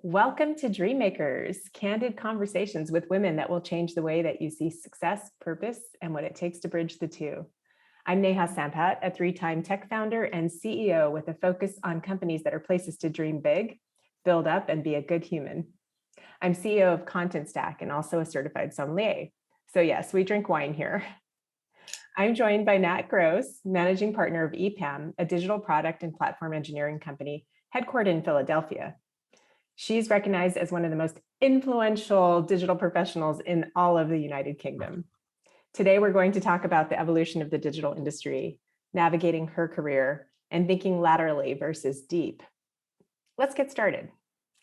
Welcome to Dreammakers, candid conversations with women that will change the way that you see success, purpose, and what it takes to bridge the two. I'm Neha Sampat, a three-time tech founder and CEO with a focus on companies that are places to dream big, build up, and be a good human. I'm CEO of Contentstack and also a certified sommelier. So yes, we drink wine here. I'm joined by Nat Gross, managing partner of EPAM, a digital product and platform engineering company headquartered in Philadelphia. She's recognized as one of the most influential digital professionals in all of the United Kingdom. Today, we're going to talk about the evolution of the digital industry, navigating her career, and thinking laterally versus deep. Let's get started.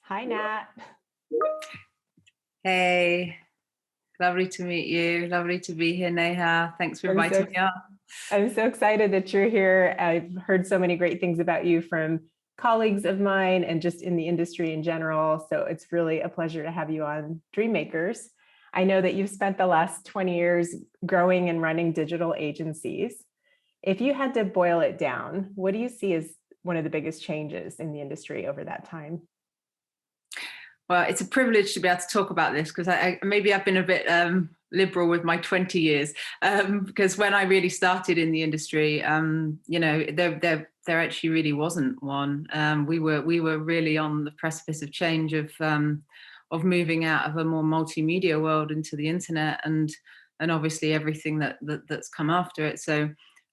Hi, Nat. Hey, lovely to meet you. Lovely to be here, Neha. Thanks for inviting me on. I'm so excited that you're here. I've heard so many great things about you from colleagues of mine and just in the industry in general. So it's really a pleasure to have you on Dreammakers. I know that you've spent the last 20 years growing and running digital agencies. If you had to boil it down, what do you see as one of the biggest changes in the industry over that time? Well, it's a privilege to be able to talk about this because maybe I've been a bit liberal with my 20 years because when I really started in the industry, there actually really wasn't one. We were really on the precipice of change of moving out of a more multimedia world into the internet and obviously everything that's come after it. So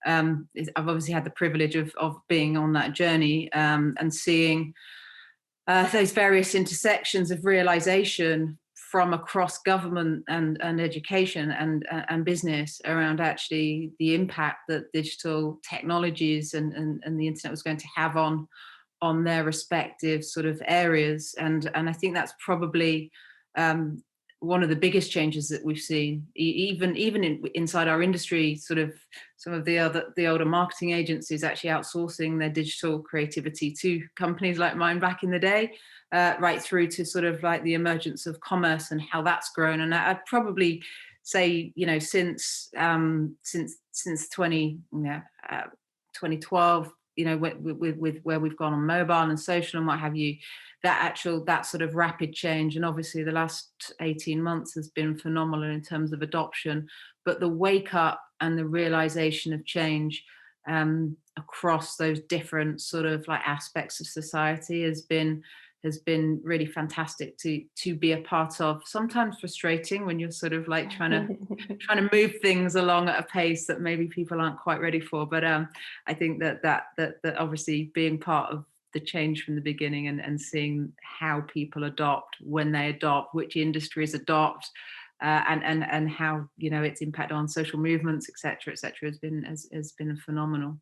I've obviously had the privilege of being on that journey and seeing those various intersections of realization from across government and education and business around actually the impact that digital technologies and the internet was going to have on their respective sort of areas. And I think that's probably one of the biggest changes that we've seen, even inside our industry. Sort of some of the older marketing agencies actually outsourcing their digital creativity to companies like mine back in the day, right through to sort of like the emergence of commerce and how that's grown. And I'd probably say, since 2012, with where we've gone on mobile and social and what have you, that sort of rapid change, and obviously the last 18 months has been phenomenal in terms of adoption, but the wake up and the realization of change across those different sort of like aspects of society has been really fantastic to be a part of. Sometimes frustrating when you're sort of like trying to move things along at a pace that maybe people aren't quite ready for. But I think that obviously being part of the change from the beginning and seeing how people adopt, when they adopt, which industries adopt, and how its impact on social movements, etc., has been phenomenal.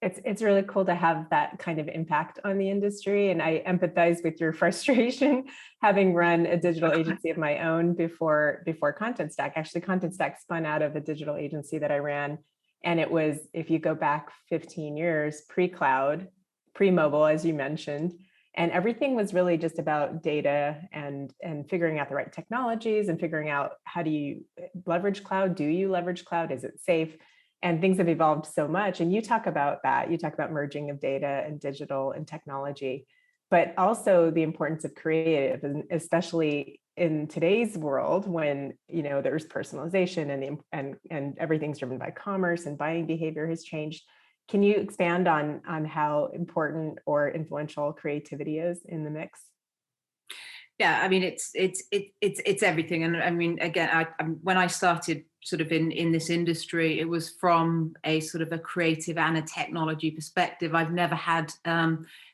It's really cool to have that kind of impact on the industry. And I empathize with your frustration having run a digital agency of my own before Contentstack. Actually, Contentstack spun out of a digital agency that I ran. And it was, if you go back 15 years, pre-cloud, pre-mobile, as you mentioned, and everything was really just about data and figuring out the right technologies and figuring out how do you leverage cloud? Do you leverage cloud? Is it safe? And things have evolved so much. And you talk about that. You talk about merging of data and digital and technology, but also the importance of creative, and especially in today's world when there's personalization and everything's driven by commerce and buying behavior has changed. Can you expand on how important or influential creativity is in the mix? Yeah, I mean it's everything, and I mean again, when I started sort of in this industry, it was from a sort of a creative and a technology perspective. I've never had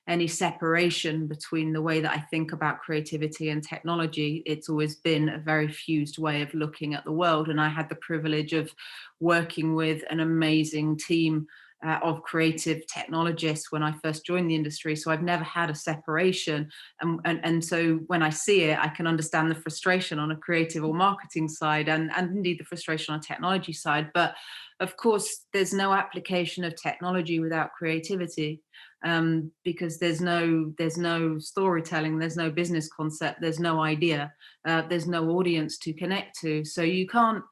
any separation between the way that I think about creativity and technology. It's always been a very fused way of looking at the world, and I had the privilege of working with an amazing team of creative technologists when I first joined the industry. So I've never had a separation. And so when I see it, I can understand the frustration on a creative or marketing side and indeed the frustration on a technology side. But of course, there's no application of technology without creativity because there's no storytelling, there's no business concept, there's no idea, there's no audience to connect to. So you can't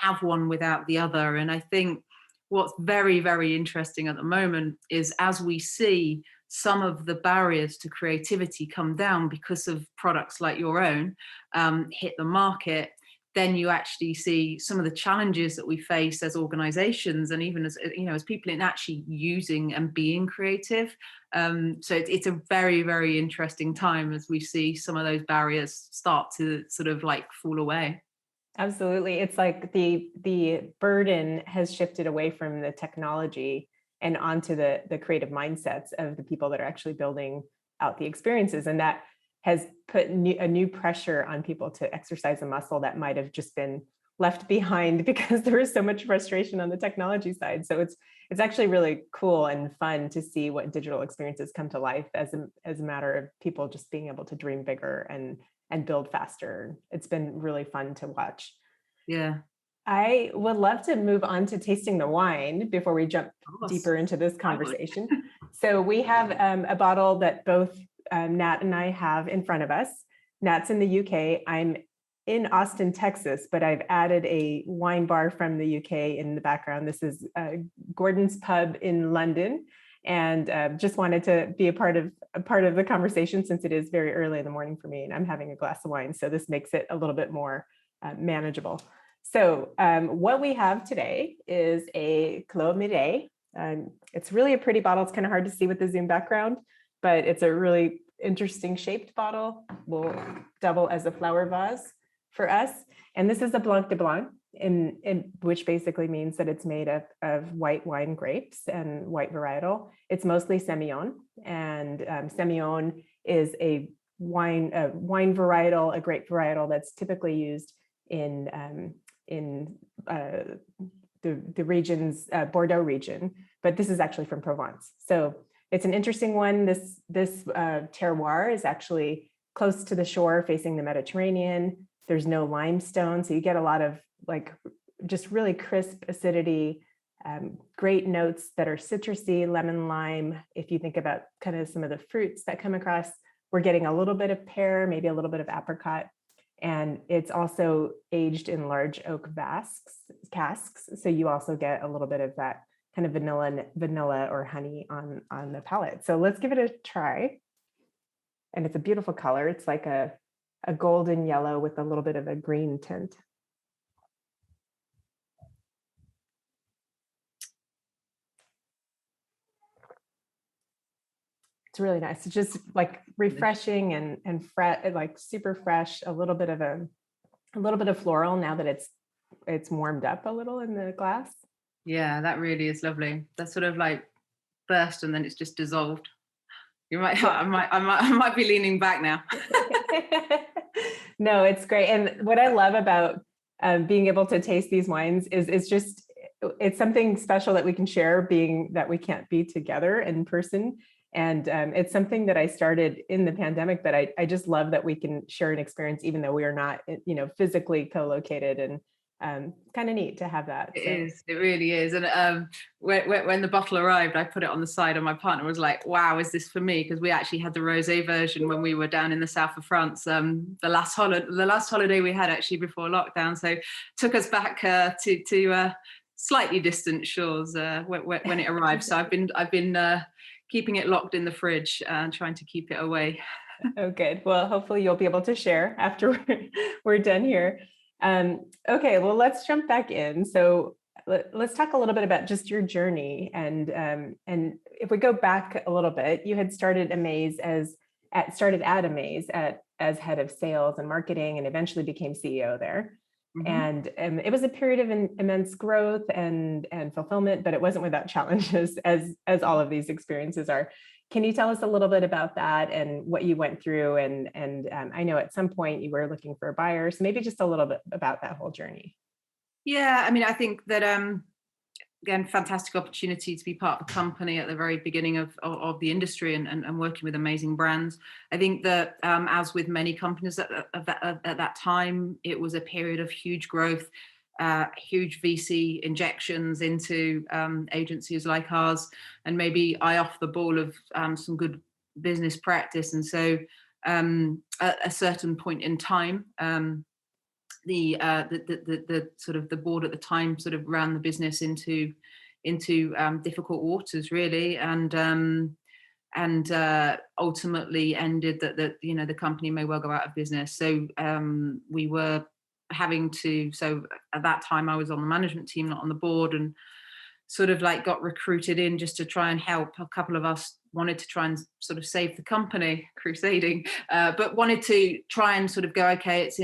have one without the other. And I think what's very, very interesting at the moment is, as we see some of the barriers to creativity come down because of products like your own hit the market, then you actually see some of the challenges that we face as organizations, and even as, you know, as people in actually using and being creative. So it's a very, very interesting time as we see some of those barriers start to sort of like fall away. Absolutely. It's like the burden has shifted away from the technology and onto the creative mindsets of the people that are actually building out the experiences. And that has put a new pressure on people to exercise a muscle that might have just been left behind because there is so much frustration on the technology side. So it's actually really cool and fun to see what digital experiences come to life as a matter of people just being able to dream bigger and build faster. It's been really fun to watch. Yeah. I would love to move on to tasting the wine before we jump deeper into this conversation. So we have a bottle that both Nat and I have in front of us. Nat's in the UK. I'm in Austin, Texas, but I've added a wine bar from the UK in the background. This is Gordon's Pub in London, and just wanted to be a part of the conversation since it is very early in the morning for me and I'm having a glass of wine. So this makes it a little bit more manageable. So what we have today is a Clos Mireille. It's really a pretty bottle. It's kind of hard to see with the Zoom background, but it's a really interesting shaped bottle. Will double as a flower vase for us. And this is a Blanc de Blanc, which basically means that it's made of white wine grapes and white varietal. It's mostly Sémillon, and Sémillon is a wine varietal, a grape varietal that's typically used in the region's Bordeaux region, but this is actually from Provence. So it's an interesting one. This terroir is actually close to the shore, facing the Mediterranean. There's no limestone, so you get a lot of like just really crisp acidity, great notes that are citrusy, lemon, lime. If you think about kind of some of the fruits that come across, we're getting a little bit of pear, maybe a little bit of apricot. And it's also aged in large oak casks. So you also get a little bit of that kind of vanilla or honey on the palate. So let's give it a try. And it's a beautiful color. It's like a golden yellow with a little bit of a green tint. It's really nice. It's just like refreshing and like super fresh. A little bit of floral now that it's warmed up a little in the glass. Yeah, that really is lovely. That's sort of like burst and then it's just dissolved. You might, yeah. I might be leaning back now. No, it's great. And what I love about being able to taste these wines is it's something special that we can share, being that we can't be together in person. And it's something that I started in the pandemic, but I just love that we can share an experience, even though we are not, physically co-located, and kind of neat to have that. It really is. And when the bottle arrived, I put it on the side and my partner was like, wow, is this for me? Because we actually had the rosé version when we were down in the south of France, the last holiday we had actually before lockdown. So took us back to slightly distant shores when it arrived. So I've been keeping it locked in the fridge and trying to keep it away. Oh, good. Well, hopefully you'll be able to share after we're done here. Okay, well, let's jump back in. So let's talk a little bit about just your journey. And if we go back a little bit, you had started Amaze as head of sales and marketing, and eventually became CEO there. Mm-hmm. And it was a period of immense growth and fulfillment, but it wasn't without challenges, as all of these experiences are. Can you tell us a little bit about that and what you went through? And I know at some point you were looking for a buyer, so maybe just a little bit about that whole journey. Yeah, I mean, I think that again, fantastic opportunity to be part of a company at the very beginning of the industry and working with amazing brands. I think that as with many companies at that time, it was a period of huge growth, huge VC injections into agencies like ours, and maybe eye off the ball of some good business practice. And so at a certain point in time, the sort of the board at the time sort of ran the business into into difficult waters, really, and ultimately ended that you know, the company may well go out of business. So we were having to, so at that time I was on the management team, not on the board, and sort of like got recruited in just to try and help. A couple of us wanted to try and sort of save the company, crusading, but wanted to try and sort of go, okay, it's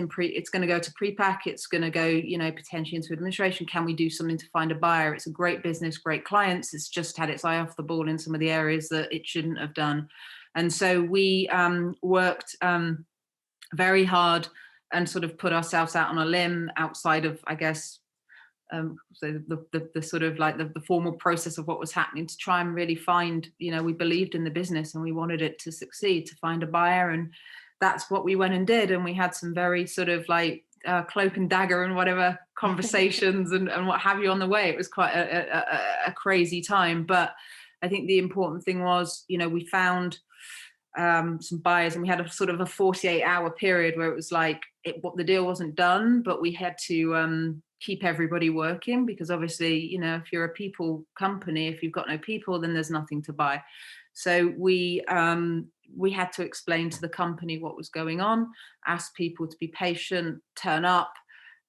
going to go to pre-pack, it's going to go, you know, potentially into administration. Can we do something to find a buyer? It's a great business, great clients. It's just had its eye off the ball in some of the areas that it shouldn't have done. And so we worked very hard and sort of put ourselves out on a limb outside of, I guess, so the sort of like the formal process of what was happening, to try and really find, you know, we believed in the business and we wanted it to succeed, to find a buyer. And that's what we went and did. And we had some very sort of like cloak and dagger and whatever conversations and what have you on the way. It was quite a crazy time. But I think the important thing was, you know, we found some buyers, and we had a sort of a 48-hour period where it was like the deal wasn't done, but we had to keep everybody working, because obviously, you know, if you're a people company, if you've got no people, then there's nothing to buy. So we had to explain to the company what was going on, ask people to be patient, turn up,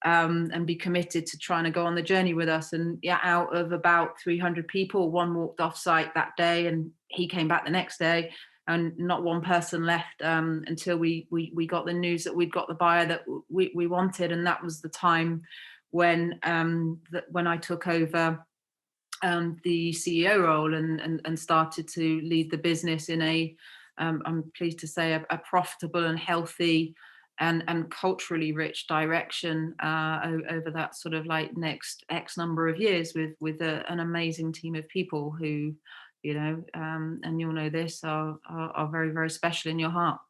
and be committed to trying to go on the journey with us. And yeah, out of about 300 people, one walked off site that day, and he came back the next day, and not one person left until we got the news that we'd got the buyer that we wanted. And that was the time when I took over the CEO role and started to lead the business in a, I'm pleased to say, a profitable and healthy and culturally rich direction over that sort of like next X number of years with an amazing team of people who, you know, and you'll know this, are very, very special in your heart.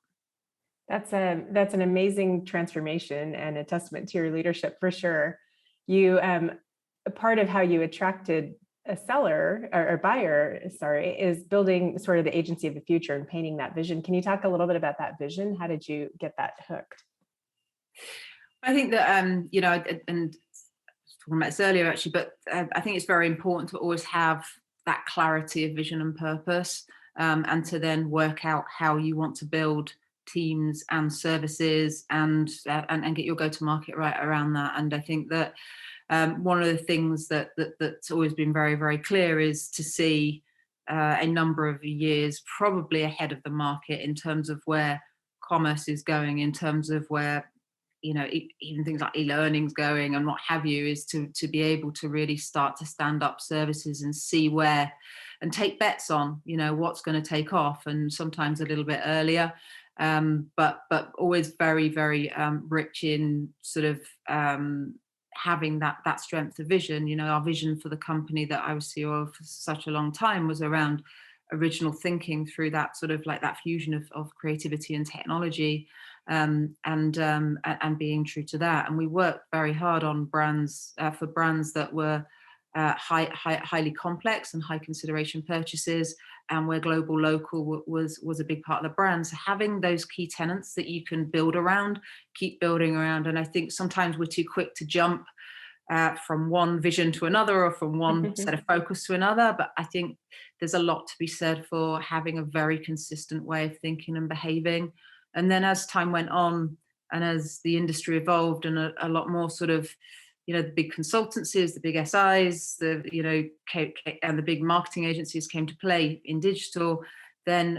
That's an amazing transformation and a testament to your leadership for sure. You, a part of how you attracted a seller or buyer, sorry, is building sort of the agency of the future and painting that vision. Can you talk a little bit about that vision? How did you get that hooked? I think that, you know, and talking about this earlier actually, but I think it's very important to always have that clarity of vision and purpose, and to then work out how you want to build teams and services and get your go-to-market right around that. And I think that one of the things that's always been very, very clear is to see a number of years probably ahead of the market in terms of where commerce is going, in terms of where, you know, even things like e-learning's going and what have you, is to be able to really start to stand up services and see where, and take bets on, you know, what's going to take off, and sometimes a little bit earlier, but always very, very rich in sort of having that strength of vision. You know, our vision for the company that I was CEO of for such a long time was around original thinking through that sort of like that fusion of creativity and technology, and being true to that. And we worked very hard on brands for brands that were highly complex and high consideration purchases, and where global local was a big part of the brand. So having those key tenets that you can build around, keep building around. And I think sometimes we're too quick to jump from one vision to another, or from one set of focus to another. But I think there's a lot to be said for having a very consistent way of thinking and behaving. And then as time went on, and as the industry evolved, and a lot more sort of, you know, the big consultancies, the big SIs, the, you know, and the big marketing agencies came to play in digital, then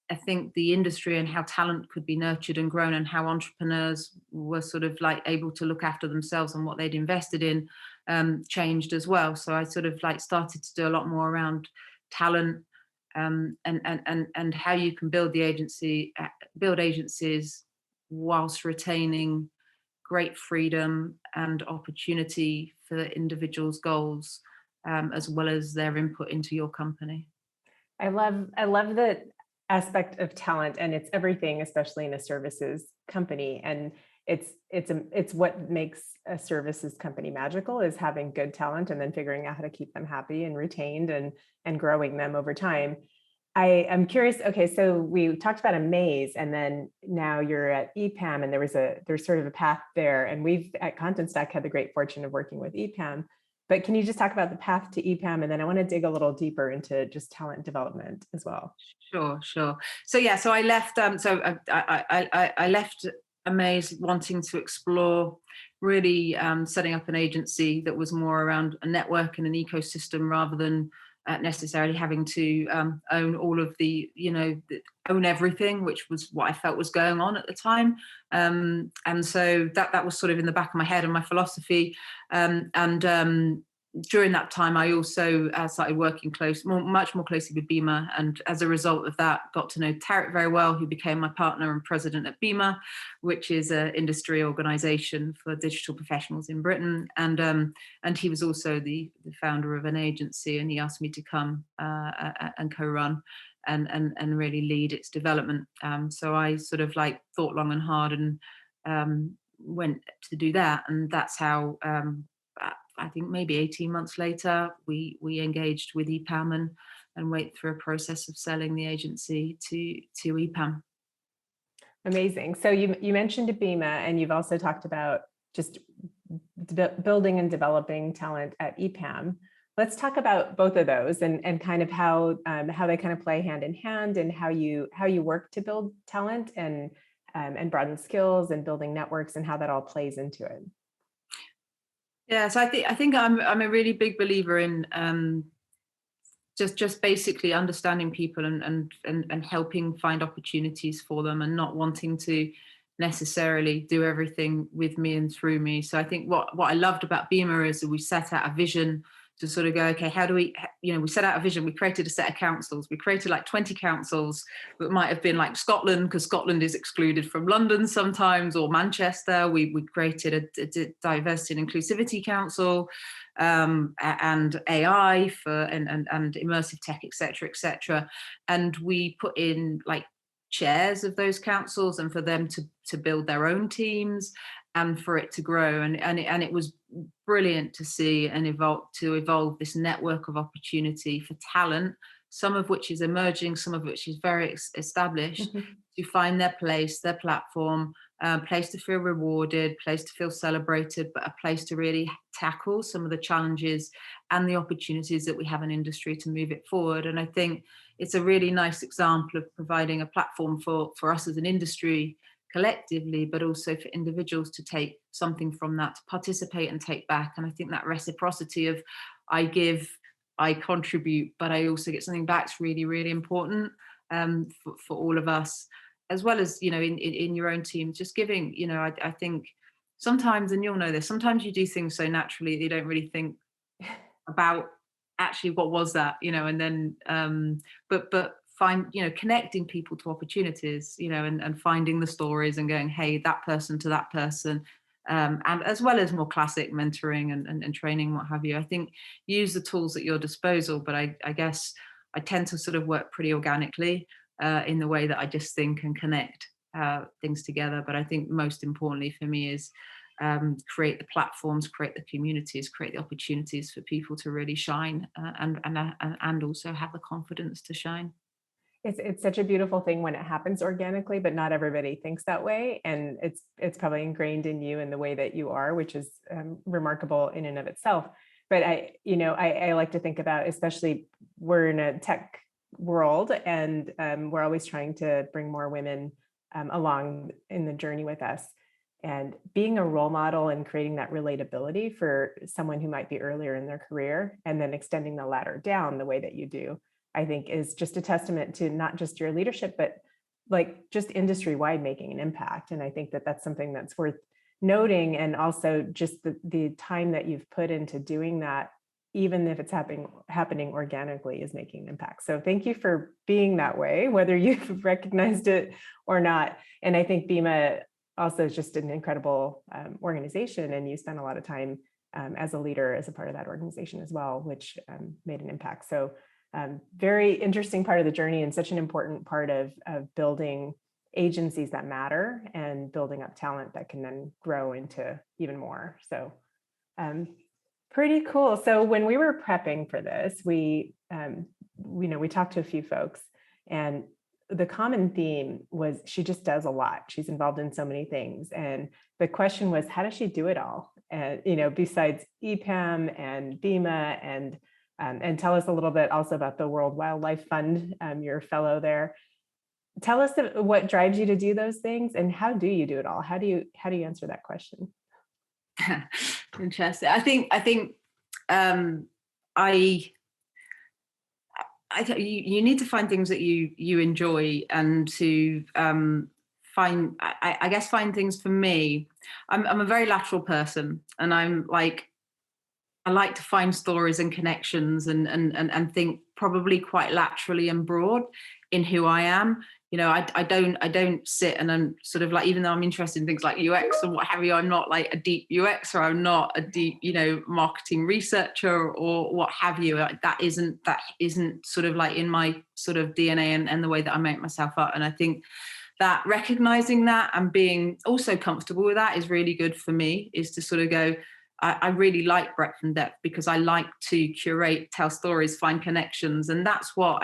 I think the industry and how talent could be nurtured and grown, and how entrepreneurs were sort of like able to look after themselves and what they'd invested in, changed as well. So I sort of like started to do a lot more around talent, and how you can build agencies whilst retaining great freedom and opportunity for individuals' goals, as well as their input into your company. I love the aspect of talent, and it's everything, especially in a services company. And it's what makes a services company magical, is having good talent and then figuring out how to keep them happy and retained and growing them over time. I am curious. Okay, so we talked about a maze, and then now you're at EPAM, and there's sort of a path there. And we've at Contentstack had the great fortune of working with EPAM. But can you just talk about the path to EPAM? And then I want to dig a little deeper into just talent development as well. Sure. So yeah, so I left. I left Amaze wanting to explore really setting up an agency that was more around a network and an ecosystem rather than necessarily having to own all of own everything, which was what I felt was going on at the time. And so that was sort of in the back of my head and my philosophy. During that time, I also started working much more closely with BIMA. And as a result of that, got to know Tarek very well, who became my partner and president at BIMA, which is an industry organization for digital professionals in Britain. And he was also the founder of an agency, and he asked me to come and co-run and really lead its development. So I sort of thought long and hard and went to do that. And that's how I think maybe 18 months later, we engaged with EPAM and went through a process of selling the agency to EPAM. Amazing. So you mentioned BIMA, and you've also talked about just building and developing talent at EPAM. Let's talk about both of those and kind of how they kind of play hand in hand, and how you work to build talent and broaden skills and building networks, and how that all plays into it. Yeah, so I think I'm a really big believer in just basically understanding people and helping find opportunities for them, and not wanting to necessarily do everything with me and through me. So I think what I loved about BIMA is that we set out a vision to sort of go, okay, how do we, we set out a vision. We created a set of councils. We created 20 councils that might have been like Scotland, because Scotland is excluded from London sometimes, or Manchester. We created a diversity and inclusivity council, and AI and immersive tech, etc. And we put in chairs of those councils, and for them to build their own teams and for it to grow. And it was brilliant to see and evolve this network of opportunity for talent, some of which is emerging, some of which is very established, to find their place, their platform, place to feel rewarded, place to feel celebrated, but a place to really tackle some of the challenges and the opportunities that we have in industry to move it forward. And I think it's a really nice example of providing a platform for us as an industry collectively, but also for individuals to take something from that, to participate and take back. And I think that reciprocity of I give, I contribute, but I also get something back is really, really important for all of us, as well as, in your own team, just giving, I think sometimes, and you'll know this, sometimes you do things so naturally that you don't really think about actually what was that, and then, but find, connecting people to opportunities, and finding the stories and going, hey, that person to that person, and as well as more classic mentoring and training, what have you. I think use the tools at your disposal, but I guess I tend to sort of work pretty organically in the way that I just think and connect things together. But I think most importantly for me is create the platforms, create the communities, create the opportunities for people to really shine and also have the confidence to shine. It's such a beautiful thing when it happens organically, but not everybody thinks that way. And it's probably ingrained in you in the way that you are, which is remarkable in and of itself. But I like to think about, especially we're in a tech world, and we're always trying to bring more women along in the journey with us. And being a role model and creating that relatability for someone who might be earlier in their career, and then extending the ladder down the way that you do, I think is just a testament to not just your leadership, but just industry-wide making an impact. And I think that that's something that's worth noting. And also just the time that you've put into doing that, even if it's happening organically, is making an impact. So thank you for being that way, whether you've recognized it or not. And I think BIMA also is just an incredible organization. And you spent a lot of time as a leader, as a part of that organization as well, which made an impact. So very interesting part of the journey, and such an important part of building agencies that matter and building up talent that can then grow into even more. So pretty cool. So when we were prepping for this, we talked to a few folks, and the common theme was she just does a lot. She's involved in so many things. And the question was, how does she do it all? besides EPAM and BIMA, and tell us a little bit also about the World Wildlife Fund. You're a fellow there. Tell us what drives you to do those things, and how do you do it all? How do you answer that question? Interesting. I think you need to find things that you enjoy, and to find things. For me, I'm a very lateral person, and I like to find stories and connections, and think probably quite laterally and broad in who I am. I don't sit and I'm sort of like, even though I'm interested in things like UX and what have you, I'm not like a deep UX, or I'm not a deep, marketing researcher or what have you. That isn't sort of like in my sort of DNA and the way that I make myself up. And I think that recognizing that and being also comfortable with that is really good for me, is to sort of go, I really like breadth and depth, because I like to curate, tell stories, find connections. And that's what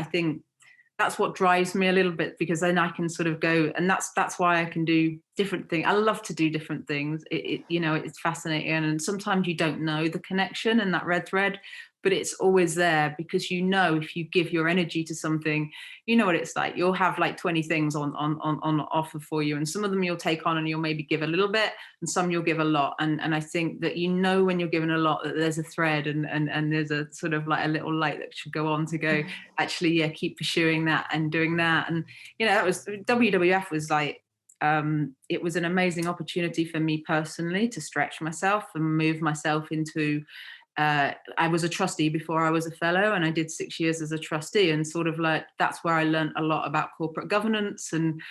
drives me a little bit, because then I can sort of go, and that's why I can do different things. I love to do different things. It's fascinating. And sometimes you don't know the connection and that red thread, but it's always there, because if you give your energy to something, what it's like. You'll have like 20 things on offer for you, and some of them you'll take on and you'll maybe give a little bit, and some you'll give a lot. And I think that when you're given a lot, that there's a thread and there's a sort of like a little light that should go on to go, actually, yeah, keep pursuing that and doing that. And that was WWF was like, it was an amazing opportunity for me personally to stretch myself and move myself into. I was a trustee before I was a fellow, and I did 6 years as a trustee, and sort of like that's where I learned a lot about corporate governance and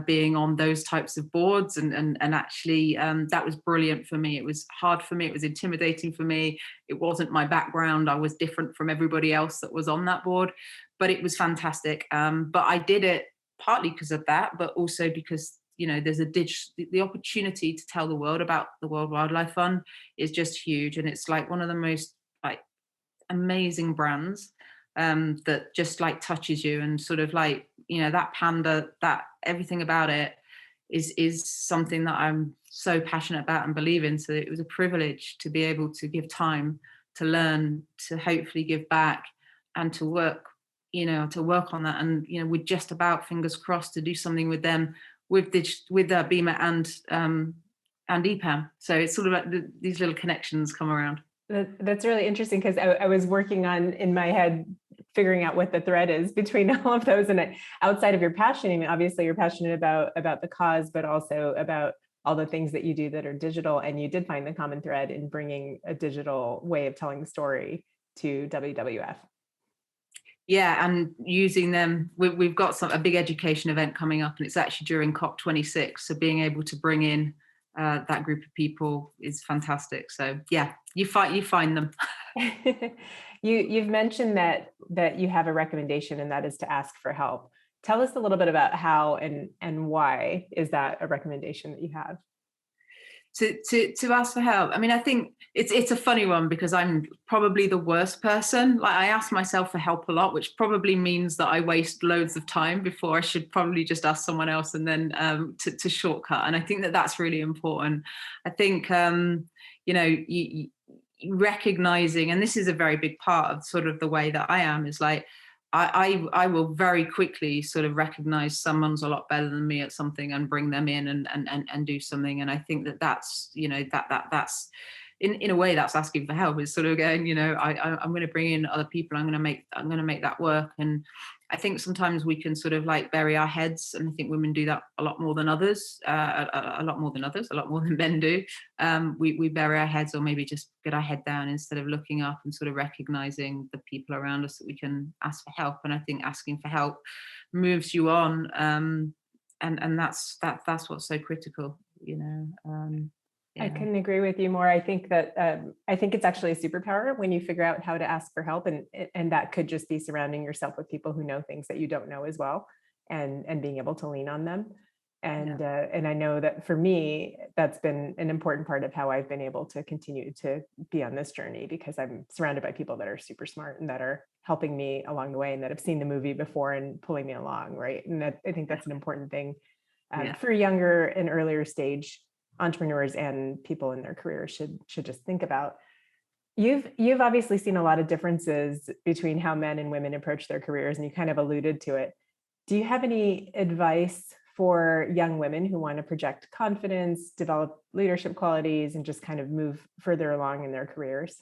being on those types of boards, and actually that was brilliant for me. It was hard for me. It was intimidating for me. It wasn't my background. I was different from everybody else that was on that board, but it was fantastic. But I did it partly because of that, but also because there's the opportunity to tell the world about the World Wildlife Fund is just huge. And it's like one of the most like amazing brands that just like touches you, and sort of like, that panda, that everything about it is something that I'm so passionate about and believe in. So it was a privilege to be able to give time to learn, to hopefully give back, and to work on that. And, we're just about, fingers crossed, to do something with them, with BIMA and EPAM. So it's sort of like these little connections come around. That's really interesting, because I was working on, in my head, figuring out what the thread is between all of those. And outside of your passion, I mean, obviously you're passionate about the cause, but also about all the things that you do that are digital. And you did find the common thread in bringing a digital way of telling the story to WWF. Yeah, and using them, we've got a big education event coming up, and it's actually during COP26. So being able to bring in that group of people is fantastic. So yeah, you find them. You've mentioned that you have a recommendation, and that is to ask for help. Tell us a little bit about how and why is that a recommendation that you have? To ask for help. I mean, I think it's a funny one, because I'm probably the worst person. Like, I ask myself for help a lot, which probably means that I waste loads of time before I should probably just ask someone else, and then to shortcut. And I think that that's really important. I think you recognizing, and this is a very big part of sort of the way that I am, is like, I will very quickly sort of recognize someone's a lot better than me at something, and bring them in and do something. And I think that's that's in a way that's asking for help, is sort of going, I'm going to bring in other people. I'm going to make that work. And I think sometimes we can sort of like bury our heads, and I think women do that a lot more than others, a lot more than men do. We bury our heads, or maybe just get our head down instead of looking up and sort of recognizing the people around us that we can ask for help. And I think asking for help moves you on, and that's what's so critical. Yeah. I couldn't agree with you more. I think that I think it's actually a superpower when you figure out how to ask for help, and that could just be surrounding yourself with people who know things that you don't know as well, and being able to lean on them. And I know that for me, that's been an important part of how I've been able to continue to be on this journey, because I'm surrounded by people that are super smart and that are helping me along the way, and that have seen the movie before and pulling me along, right? And I think that's an important thing for younger and earlier stage entrepreneurs and people in their careers should just think about. You've obviously seen a lot of differences between how men and women approach their careers, and you kind of alluded to it. Do you have any advice for young women who want to project confidence, develop leadership qualities, and just kind of move further along in their careers?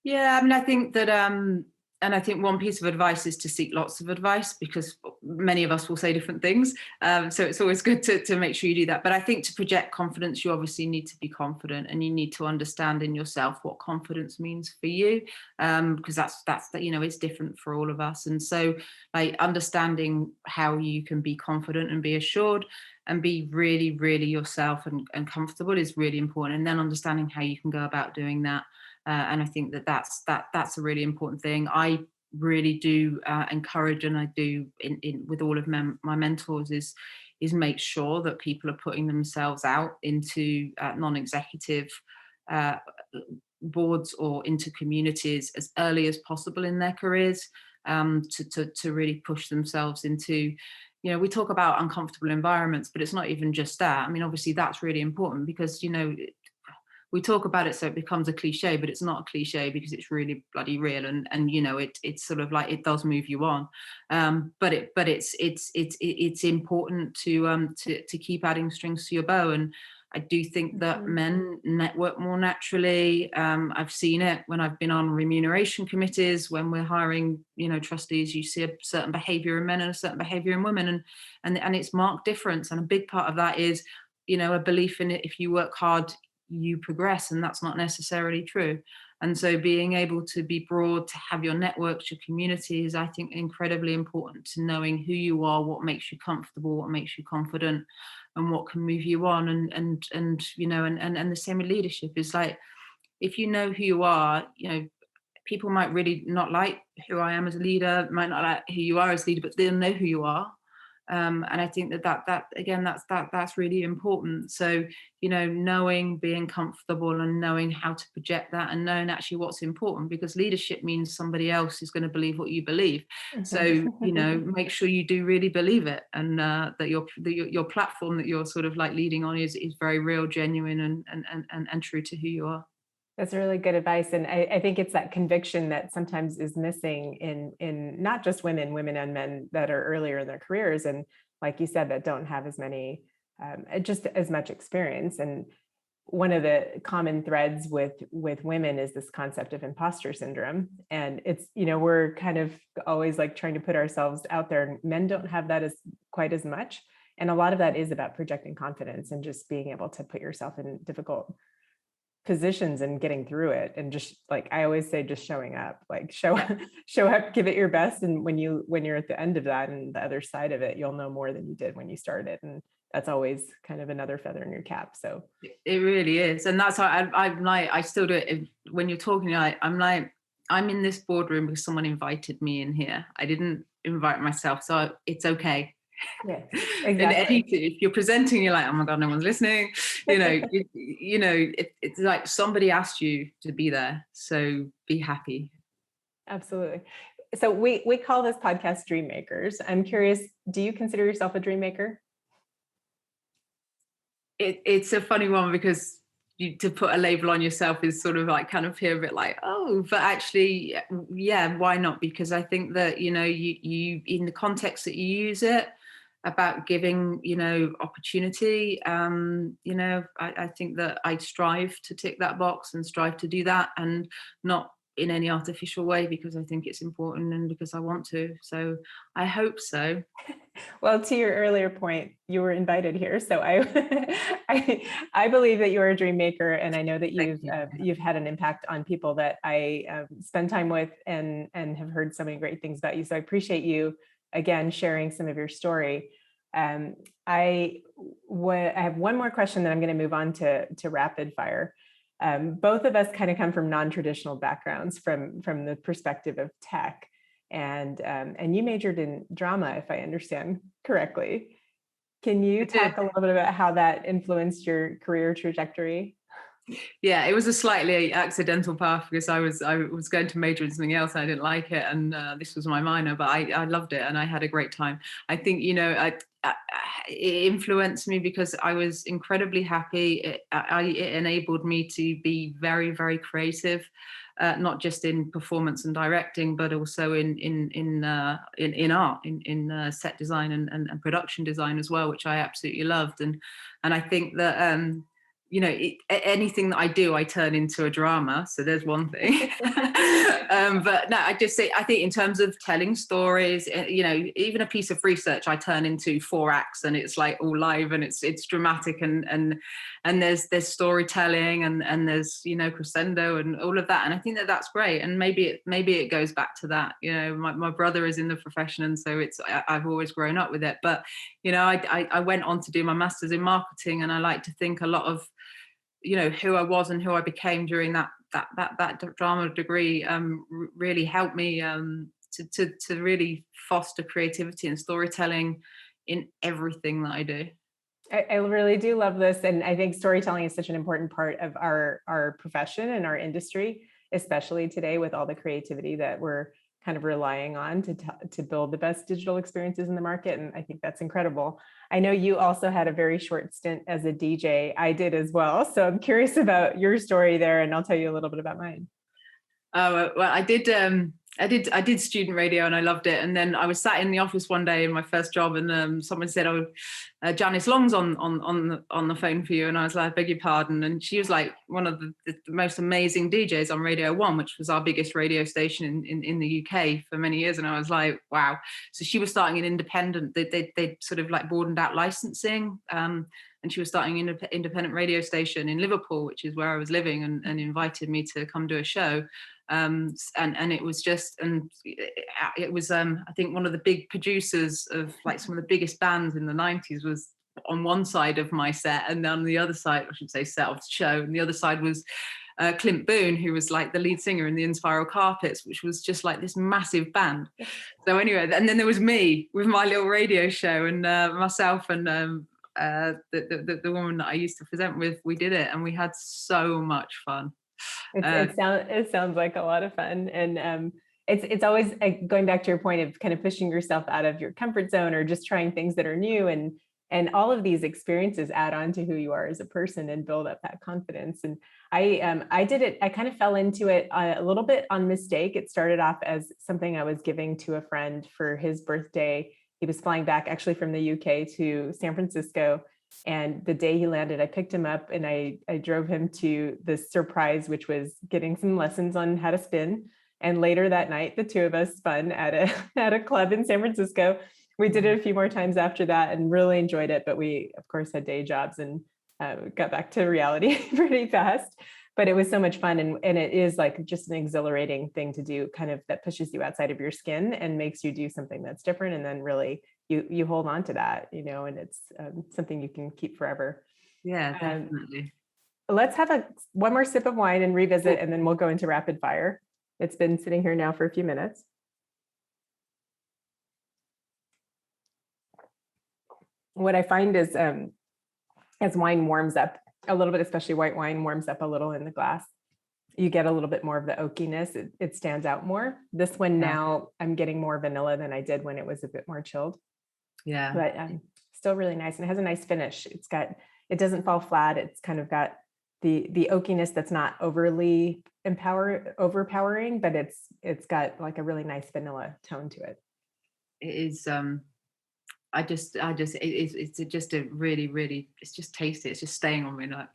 Yeah, I mean, I think that, and I think one piece of advice is to seek lots of advice, because many of us will say different things. So it's always good to make sure you do that. But I think to project confidence, you obviously need to be confident, and you need to understand in yourself what confidence means for you, because that's it's different for all of us. And so, like, understanding how you can be confident and be assured and be really, really yourself and comfortable is really important. And then understanding how you can go about doing that. And I think that's a really important thing. I really do encourage, and I do with all of my mentors, is make sure that people are putting themselves out into non-executive boards or into communities as early as possible in their careers, to really push themselves into. We talk about uncomfortable environments, but it's not even just that. I mean, obviously that's really important, because we talk about it so it becomes a cliche, but it's not a cliche, because it's really bloody real, and it's sort of like, it does move you on. But it's important to keep adding strings to your bow. And I do think that men network more naturally. I've seen it when I've been on remuneration committees. When we're hiring, trustees, you see a certain behavior in men and a certain behavior in women, and it's marked difference. And a big part of that is, a belief in it. If you work hard, you progress, and that's not necessarily true. And so being able to be broad, to have your networks, your community, is, I think, incredibly important to knowing who you are, what makes you comfortable, what makes you confident, and what can move you on. And the same with leadership is, like, if you know who you are, people might really not like who I am as a leader, might not like who you are as a leader, but they'll know who you are. And I think that again, that's really important. So, knowing, being comfortable, and knowing how to project that, and knowing actually what's important, because leadership means somebody else is going to believe what you believe. So, make sure you do really believe it, and that your platform that you're sort of like leading on is very real, genuine, and true to who you are. That's really good advice. And I think it's that conviction that sometimes is missing in not just women and men that are earlier in their careers. And like you said, that don't have as many, just as much experience. And one of the common threads with women is this concept of imposter syndrome. And it's, we're kind of always like trying to put ourselves out there, and men don't have that quite as much. And a lot of that is about projecting confidence and just being able to put yourself in difficult positions and getting through it. And just like I always say, just showing up, like show up, give it your best. And when you're at the end of that and the other side of it, you'll know more than you did when you started. And that's always kind of another feather in your cap. So it really is. And that's why I'm like, I still do it. When you're talking, I'm like, I'm in this boardroom because someone invited me in here. I didn't invite myself. So it's okay. Yes, exactly. If you're presenting, you're like, oh my God, no one's listening. It's like somebody asked you to be there, so be happy. Absolutely. So we call this podcast Dreammakers. I'm curious, do you consider yourself a dream maker? It's a funny one, because to put a label on yourself is sort of like kind of feel a bit like, oh, but actually, yeah, why not? Because I think that, you in the context that you use it, about giving, opportunity, I think that I strive to tick that box and strive to do that, and not in any artificial way, because I think it's important and because I want to. So I hope so. Well, to your earlier point, you were invited here. So I believe that you're a dream maker, and I know that you've had an impact on people that I spend time with and have heard so many great things about you. So I appreciate you again sharing some of your story. I have one more question, then I'm going to move on to rapid fire. Both of us kind of come from non-traditional backgrounds from the perspective of tech, and you majored in drama, if I understand correctly. Can you talk a little bit about how that influenced your career trajectory? Yeah, it was a slightly accidental path because I was going to major in something else and I didn't like it, and this was my minor, but I loved it and I had a great time. I think, you know, it influenced me because I was incredibly happy. It enabled me to be very, very creative, not just in performance and directing, but also in art, in set design and production design as well, which I absolutely loved. And I think that you know, anything that I do, I turn into a drama. So there's one thing. But no, I just say, I think in terms of telling stories, you know, even a piece of research I turn into 4 acts, and it's like all live, and it's dramatic, and there's storytelling, and there's, you know, crescendo and all of that. And I think that that's great. And maybe it goes back to that. You know, my brother is in the profession, and so I've always grown up with it. But you know, I went on to do my master's in marketing, and I like to think a lot of, you know, who I was and who I became during that drama degree really helped me to really foster creativity and storytelling in everything that I do. I really do love this. And I think storytelling is such an important part of our profession and our industry, especially today with all the creativity that we're kind of relying on to build the best digital experiences in the market. And I think that's incredible. I know you also had a very short stint as a DJ. I did as well. So I'm curious about your story there, and I'll tell you a little bit about mine. Oh, well, I did student radio and I loved it. And then I was sat in the office one day in my first job, and someone said, "Oh, Janice Long's on the phone for you." And I was like, "I beg your pardon." And she was like one of the most amazing DJs on Radio 1, which was our biggest radio station in the UK for many years. And I was like, wow. So she was starting an independent, they sort of like broadened out licensing. And she was starting an independent radio station in Liverpool, which is where I was living, and invited me to come do a show. And it was just, and it was I think one of the big producers of like some of the biggest bands in the 90s was on one side of my set, and on the other side, I should say, set of the show, and the other side was Clint Boone, who was like the lead singer in the Inspiral Carpets, which was just like this massive band. So anyway, and then there was me with my little radio show, and myself and the woman that I used to present with. We did it, and we had so much fun. It sounds like a lot of fun. And it's always going back to your point of kind of pushing yourself out of your comfort zone, or just trying things that are new, and all of these experiences add on to who you are as a person and build up that confidence. And I did it. I kind of fell into it a little bit on mistake. It started off as something I was giving to a friend for his birthday. He was flying back actually from the UK to San Francisco. And the day he landed, I picked him up and I drove him to the surprise, which was getting some lessons on how to spin. And later that night, the two of us spun at a club in San Francisco. We did it a few more times after that and really enjoyed it. But we, of course, had day jobs and got back to reality pretty fast. But it was so much fun. And it is like just an exhilarating thing to do, kind of that pushes you outside of your skin and makes you do something that's different. And then really you hold on to that, you know, and it's something you can keep forever. Yeah, definitely. Let's have one more sip of wine and revisit, and then we'll go into rapid fire. It's been sitting here now for a few minutes. What I find is as wine warms up a little bit, especially white wine warms up a little in the glass, you get a little bit more of the oakiness. It stands out more. This one now I'm getting more vanilla than I did when it was a bit more chilled. Yeah. But still really nice. And it has a nice finish. It doesn't fall flat. It's kind of got the oakiness that's not overly overpowering, but it's got like a really nice vanilla tone to it. It is it's just a really, really, it's just tasty. It's just staying on me. Like,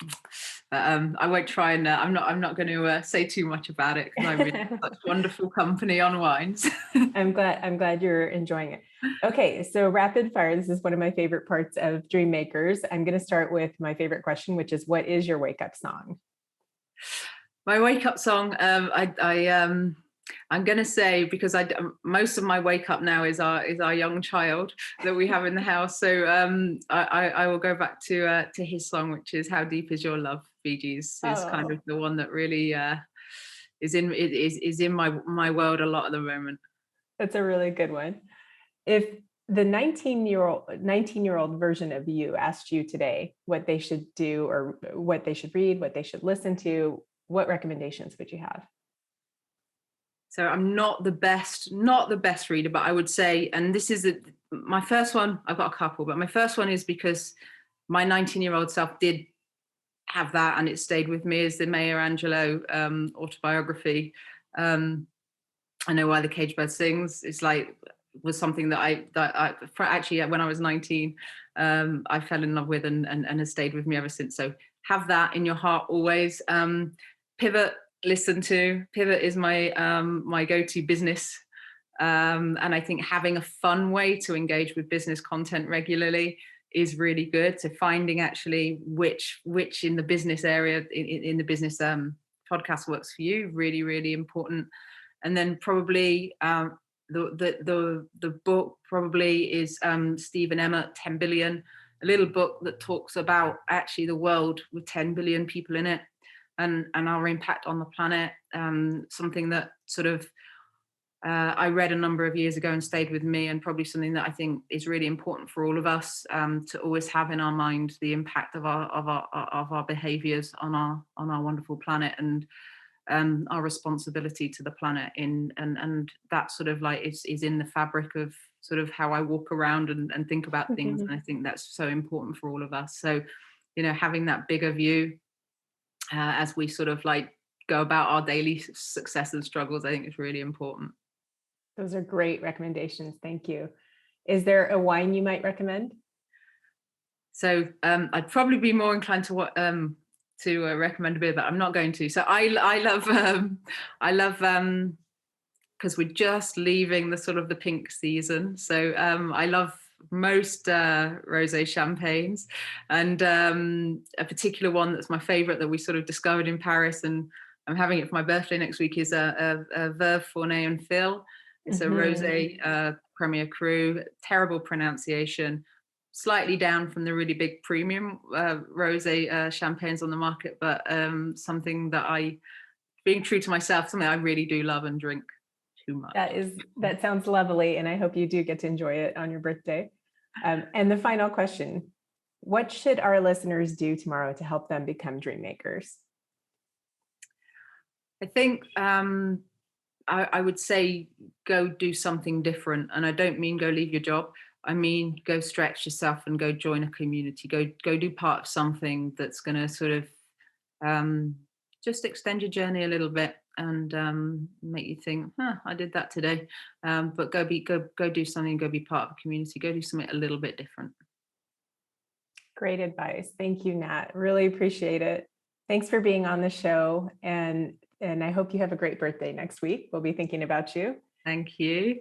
I won't try and I'm not going to say too much about it, because I'm really such wonderful company on wines. I'm glad you're enjoying it. Okay, so rapid fire. This is one of my favorite parts of Dreammakers. I'm going to start with my favorite question, which is, what is your wake up song? My wake up song, I'm going to say, because most of my wake up now is our young child that we have in the house. So I will go back to his song, which is "How Deep Is Your Love." Bee Gees is kind of the one that really is in my world a lot at the moment. That's a really good one. If the 19-year-old version of you asked you today what they should do or what they should read, what they should listen to, what recommendations would you have? So I'm not the best reader, but I would say, and this is my first one, I've got a couple, but my first one is because my 19-year-old self did have that and it stayed with me, is the Maya Angelou autobiography. I Know Why the Caged Bird Sings. It's like, was something that I actually, when I was 19, I fell in love with and has stayed with me ever since. So have that in your heart always. Pivot, listen to. Pivot is my my go-to business. And I think having a fun way to engage with business content regularly is really good. So finding actually which in the business area, in the business podcast works for you, really, really important. And then probably the book probably is Stephen Emmett, 10 Billion, a little book that talks about actually the world with 10 billion people in it and our impact on the planet. Something that sort of I read a number of years ago and stayed with me, and probably something that I think is really important for all of us to always have in our mind the impact of our behaviours on our wonderful planet and our responsibility to the planet and that sort of like is in the fabric of sort of how I walk around and think about things. And I think that's so important for all of us. So, you know, having that bigger view as we sort of like go about our daily success and struggles, I think is really important. Those are great recommendations. Thank you. Is there a wine you might recommend? So I'd probably be more inclined to recommend a beer, but I'm not going to. So I love because we're just leaving the sort of the pink season. So I love most rosé champagnes, and a particular one that's my favorite that we sort of discovered in Paris, and I'm having it for my birthday next week, is a Veuve Fournet and Phil. It's a rosé Premier Cru, terrible pronunciation, slightly down from the really big premium rosé champagnes on the market, but something that being true to myself, something I really do love and drink too much. That sounds lovely, and I hope you do get to enjoy it on your birthday. And the final question, what should our listeners do tomorrow to help them become dream makers? I think I would say go do something different. And I don't mean go leave your job. I mean, go stretch yourself and go join a community. Go do part of something that's going to sort of just extend your journey a little bit and make you think, I did that today. But go do something, go be part of a community, go do something a little bit different. Great advice. Thank you, Nat. Really appreciate it. Thanks for being on the show. And I hope you have a great birthday next week. We'll be thinking about you. Thank you.